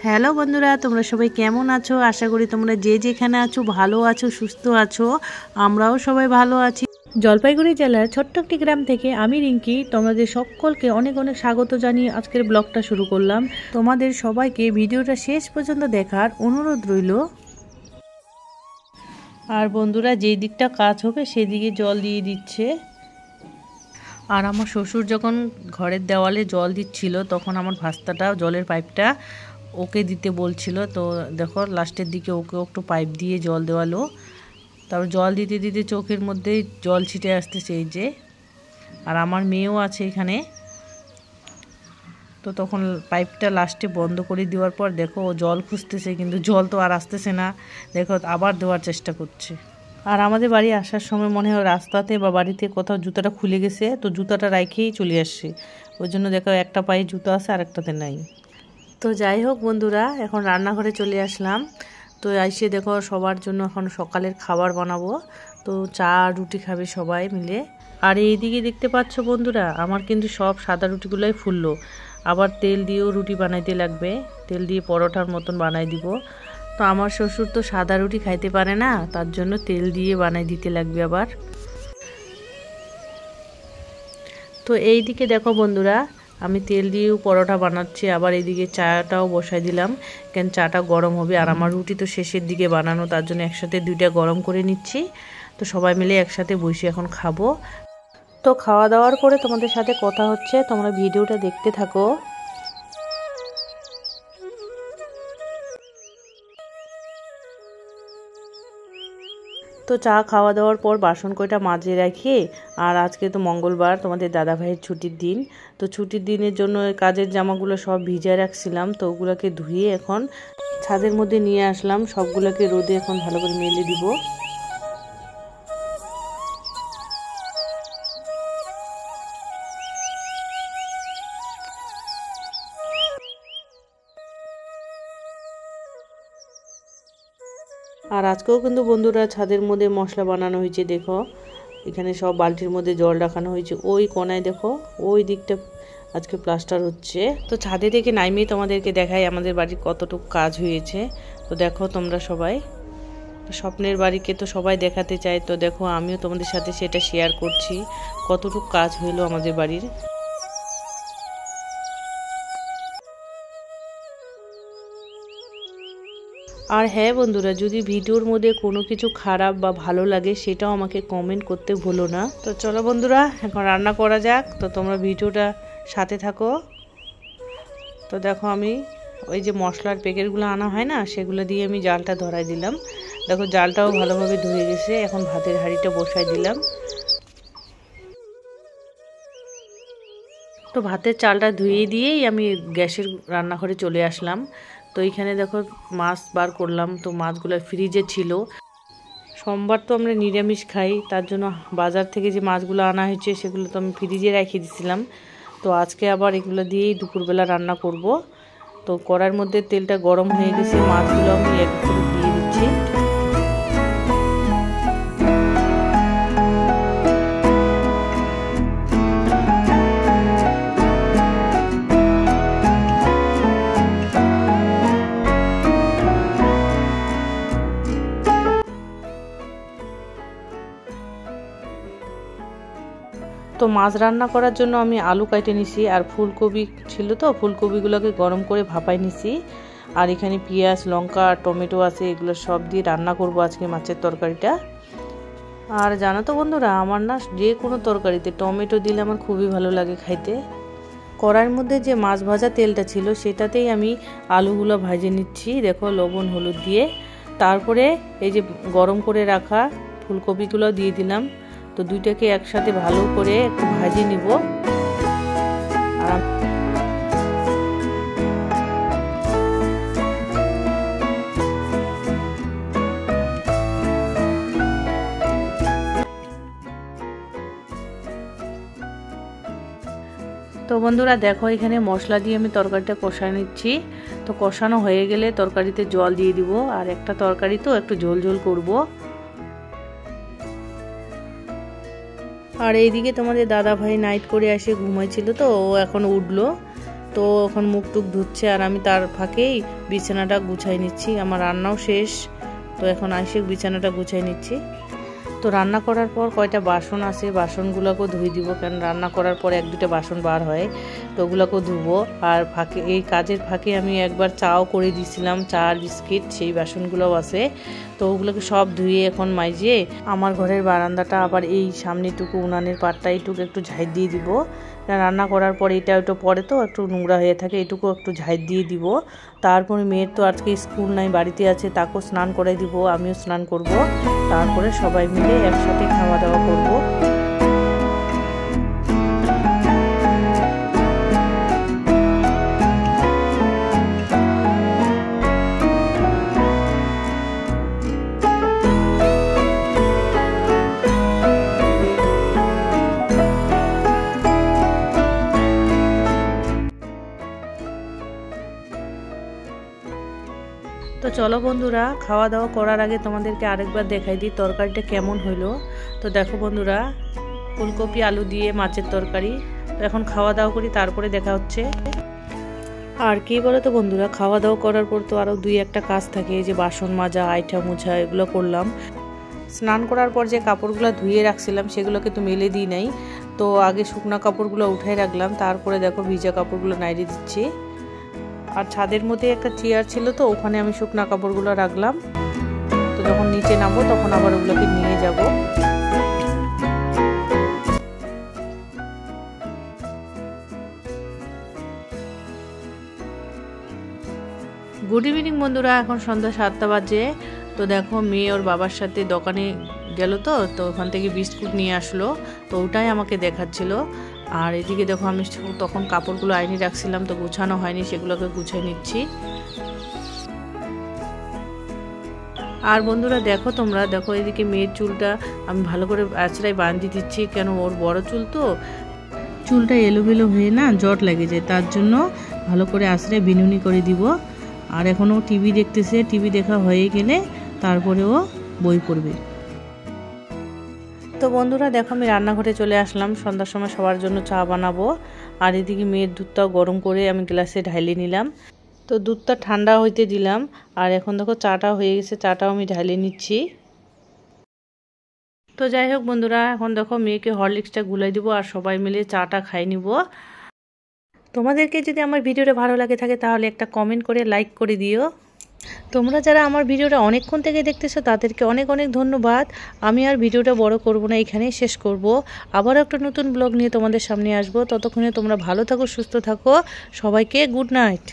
Hello বন্ধুরা, তোমরা সবাই কেমন আছো? আশা করি তোমরা যে যেখানে আছো ভালো আছো, সুস্থ আছো। আমরাও সবাই ভালো আছি। জলপাইগুড়ি জেলার ছোট্ট একটি গ্রাম থেকে আমি রিঙ্কি তোমাদের সকলকে অনেক অনেক স্বাগত জানিয়ে আজকের ব্লগটা শুরু করলাম। তোমাদের সবাইকে ভিডিওটা শেষ পর্যন্ত দেখার অনুরোধ রইল। আর বন্ধুরা, যেই দিকটা কাজ হবে সেদিকে জল দিয়ে দিচ্ছে। আর আমার শ্বশুর যখন ঘরের দেওয়ালে জল দিচ্ছিল তখন আমার ভাস্তাটা জলের পাইপটা ওকে দিতে বলছিল। তো দেখো লাস্টের দিকে ওকে একটু পাইপ দিয়ে জল দেওয়ালো। তারপর জল দিতে দিতে চোখের মধ্যেই জল ছিটে আসতেছে এই যে। আর আমার মেয়েও আছে এখানে। তো তখন পাইপটা লাস্টে বন্ধ করে দেওয়ার পর দেখো ও জল খুঁজতেছে, কিন্তু জল তো আর আসতেছে না। দেখো আবার দেওয়ার চেষ্টা করছে। আর আমাদের বাড়ি আসার সময় মনে হয় রাস্তাতে বা বাড়িতে কোথাও জুতাটা খুলে গেছে, তো জুতাটা রাখেই চলে আসছে। ওই জন্য দেখো একটা পায়ে জুতো আছে আর একটাতে নাই। তো যাই হোক বন্ধুরা, এখন রান্নাঘরে চলে আসলাম। তো এসে দেখো সবার জন্য এখন সকালের খাবার বানাবো। তো চা রুটি খাবে সবাই মিলে। আর এইদিকে দেখতে পাচ্ছ বন্ধুরা, আমার কিন্তু সব সাদা রুটিগুলোই ফুললো। আবার তেল দিয়েও রুটি বানাইতে লাগবে, তেল দিয়ে পরোটার মতন বানাই দিব। তো আমার শ্বশুর তো সাদা রুটি খাইতে পারে না, তার জন্য তেল দিয়ে বানাই দিতে লাগবে আবার। তো এই দিকে দেখো বন্ধুরা, আমি তেল দিয়েও পরোটা বানাচ্ছি, আবার এইদিকে চাটাও বসাই দিলাম, কেন চাটা গরম হবে। আর আমার রুটি তো শেষের দিকে বানানো, তার জন্য একসাথে দুইটা গরম করে নিচ্ছি। তো সবাই মিলে একসাথে বসে এখন খাবো। তো খাওয়া দাওয়ার পরে তোমাদের সাথে কথা হচ্ছে, তোমরা ভিডিওটা দেখতে থাকো। তো চা খাওয়া দাওয়ার পর বাসন কয়টা মাজে রাখি। আর আজকে তো মঙ্গলবার, তোমাদের দাদা ভাইয়ের ছুটির দিন। তো ছুটির দিনের জন্য কাজের জামাগুলো সব ভিজায় রাখছিলাম, তো ওগুলোকে ধুয়ে এখন ছাদের মধ্যে নিয়ে আসলাম। সবগুলোকে রোদে এখন ভালো করে মেলে দিব। আর আজকেও কিন্তু বন্ধুরা ছাদের মধ্যে মশলা বানানো হয়েছে। দেখো এখানে সব বালতির মধ্যে জল রাখানো হয়েছে। ওই কোনায় দেখো, ওই দিকটা আজকে প্লাস্টার হচ্ছে। তো ছাদে থেকে নামিয়ে তোমাদেরকে দেখাই আমাদের বাড়ির কতটুকু কাজ হয়েছে। তো দেখো তোমরা সবাই, স্বপ্নের বাড়িকে তো সবাই দেখাতে চায়। তো দেখো আমিও তোমাদের সাথে সেটা শেয়ার করছি, কতটুকু কাজ হইলো আমাদের বাড়ির। আর হ্যাঁ বন্ধুরা, যদি ভিডিওর মধ্যে কোনো কিছু খারাপ বা ভালো লাগে সেটাও আমাকে কমেন্ট করতে ভুলো না। তো চলো বন্ধুরা, এখন রান্না করা যাক। তো তোমরা ভিডিওটা সাথে থাকো। তো দেখো আমি ওই যে মশলার প্যাকেটগুলো আনা হয় না, সেগুলো দিয়ে আমি জালটা ধরাই দিলাম। দেখো জালটাও ভালোভাবে ধুয়ে গেছে। এখন ভাতের হাঁড়িটা বসাই দিলাম। তো ভাতের চালটা ধুয়ে দিয়েই আমি গ্যাসের রান্নাঘরে চলে আসলাম। তো এইখানে দেখো মাছ বার করলাম। তো মাছগুলো ফ্রিজে ছিল। সোমবার তো আমরা নিরামিষ খাই, তার জন্য বাজার থেকে যে মাছগুলো আনা হয়েছে সেগুলো তো আমি ফ্রিজে রেখে দিয়েছিলাম। তো আজকে আবার এগুলো দিয়েই দুপুরবেলা রান্না করব। তো কড়াইয়ের মধ্যে তেলটা গরম হয়ে গেছে, মাছগুলো আমি এক করে দিয়ে দিচ্ছি। তো মাছ রান্না করার জন্য আমি আলু কেটে নিছি, আর ফুলকপি ছিল, তো ফুলকপিগুলোকে গরম করে ভাপাই নিছি। আর এখানে পেঁয়াজ, লঙ্কা আর টমেটো আছে, এগুলো সব দিয়ে রান্না করব আজকে মাছের তরকারিটা। আর জানো তো বন্ধুরা, আমার না যে কোনো তরকারিতে টমেটো দিলে আমার খুবই ভালো লাগে খাইতে। কড়াইয়ের মধ্যে যে মাছ ভাজা তেলটা ছিল সেটাতেই আমি আলুগুলো ভেজে নিচ্ছি। দেখো লবণ হলুদ দিয়ে। তারপরে এই যে গরম করে রাখা ফুলকপিগুলো দিয়ে দিলাম। তো দুইটাকে একসাথে ভালো করে একটু ভাজে নিব। আর তো বন্ধুরা দেখো, এখানে মশলা দিয়ে আমি তরকারিটা কষায় নিচ্ছি। তো কষানো হয়ে গেলে তরকারিতে জল দিয়ে দিব। আর একটা তরকারি তো একটু ঝোল ঝোল করব। আর এইদিকে তোমাদের দাদা ভাই নাইট করে এসে ঘুমাইছিল, তো ও এখন উঠলো। তো এখন মুখ টুক ধুচ্ছে আর আমি তার ফাঁকেই বিছানাটা গুছাই নিচ্ছি। আমার রান্নাও শেষ, তো এখন আইসে বিছানাটা গুছাই নিচ্ছি। তো রান্না করার পর কয়টা বাসন আছে, বাসনগুলোকেও ধুই দিব, কারণ রান্না করার পর 1-2টা বাসন বার হয়, তো ওগুলোকেও ধুবো। আর ফাঁকে এই কাজের ফাঁকে আমি একবার চাও করে দিয়েছিলাম, চা আর বিস্কিট, সেই বাসনগুলোও আছে। তো ওগুলোকে সব ধুয়ে এখন মাইজিয়ে আমার ঘরের বারান্দাটা আবার এই সামনেটুকু উনানের পাটটা এইটুকু একটু ঝাঁই দিয়ে দিব। রান্না করার পর এটা একটু পরে তো একটু নোংরা হয়ে থাকে, এটুকু একটু ঝাঁই দিয়ে দিব। তারপরে মেয়ের তো আজকে স্কুল নাই, বাড়িতে আছে, তাকেও স্নান করাই দিব, আমিও স্নান করব। তারপরে সবাই মিলে একসাথে খাওয়া দাওয়া করব। তো চলো বন্ধুরা, খাওয়া দাওয়া করার আগে তোমাদেরকে আরেকবার দেখাই দিই তরকারিটা কেমন হইলো। তো দেখো বন্ধুরা, ফুলকপি আলু দিয়ে মাছের তরকারি। তো এখন খাওয়া দাওয়া করি, তারপরে দেখা হচ্ছে। আর কি বলো তো বন্ধুরা, খাওয়া দাওয়া করার পর তো আরও 2-1টা কাজ থাকে, যে বাসন মাজা, আইঠা মোছা, এগুলো করলাম। স্নান করার পর যে কাপড়গুলো ধুয়ে রাখছিলাম সেগুলোকে তো মেলে দিই নাই, তো আগে শুকনা কাপড়গুলো উঠাই রাখলাম, তারপরে দেখো ভিজা কাপড়গুলো নাইড়ে দিচ্ছি। আর ছাদের মধ্যে একটা চেয়ার ছিল, তো ওখানে আমি শুকনা কাপড়গুলো রাখলাম। তো যখন নিচে নামবো তখন আবার ওগুলোকে নিয়ে যাব। গুড ইভিনিং বন্ধুরা, এখন সন্ধ্যা 7টা বাজে। তো দেখো মেয়ে ওর বাবার সাথে দোকানে গেল, তো ওখান থেকে বিস্কুট নিয়ে আসলো, তো ওটাই আমাকে দেখাচ্ছিল। আর এদিকে দেখো আমি তখন কাপড়গুলো আইনি রাখছিলাম, তো গুছানো হয়নি, সেগুলোকে গুছিয়ে নিচ্ছি। আর বন্ধুরা দেখো, তোমরা দেখো এদিকে মেয়ের চুলটা আমি ভালো করে আঁচড়ায় বাঁধিয়ে দিচ্ছি, কেন ওর বড় চুল, তো চুলটা এলোমেলো হয়ে না জট লেগে যায়, তার জন্য ভালো করে আঁচড়ায় বিনুনি করে দিব। আর এখনও টিভি দেখতেছে, টিভি দেখা হয়ে গেলে তারপরেও বই পড়বে। তো বন্ধুরা দেখো, আমি রান্নাঘরে চলে আসলাম, সন্ধ্যার সময় সবার জন্য চা বানাবো। আর এদিকে মেয়ের দুধটাও গরম করে আমি গ্লাসে ঢাইলে নিলাম। তো দুধটা ঠান্ডা হইতে দিলাম, আর এখন দেখো চাটা হয়ে গেছে, চাটাও আমি ঢাইলে নিচ্ছি। তো যাই হোক বন্ধুরা, এখন দেখো মেয়েকে হরলিক্সটা গুলাই দিব, আর সবাই মিলে চাটা খাই নিব। তোমাদেরকে যদি আমার ভিডিওটা ভালো লাগে থাকে তাহলে একটা কমেন্ট করে লাইক করে দিও। তোমরা যারা আমার ভিডিওটা অনেকক্ষণ থেকে দেখতেছো তাদেরকে অনেক অনেক ধন্যবাদ। আমি আর ভিডিওটা বড় করব না, এখানেই শেষ করব। আবারও একটা নতুন ব্লগ নিয়ে তোমাদের সামনে আসবো। ততক্ষণে তোমরা ভালো থাকো, সুস্থ থাকো। সবাইকে গুড নাইট।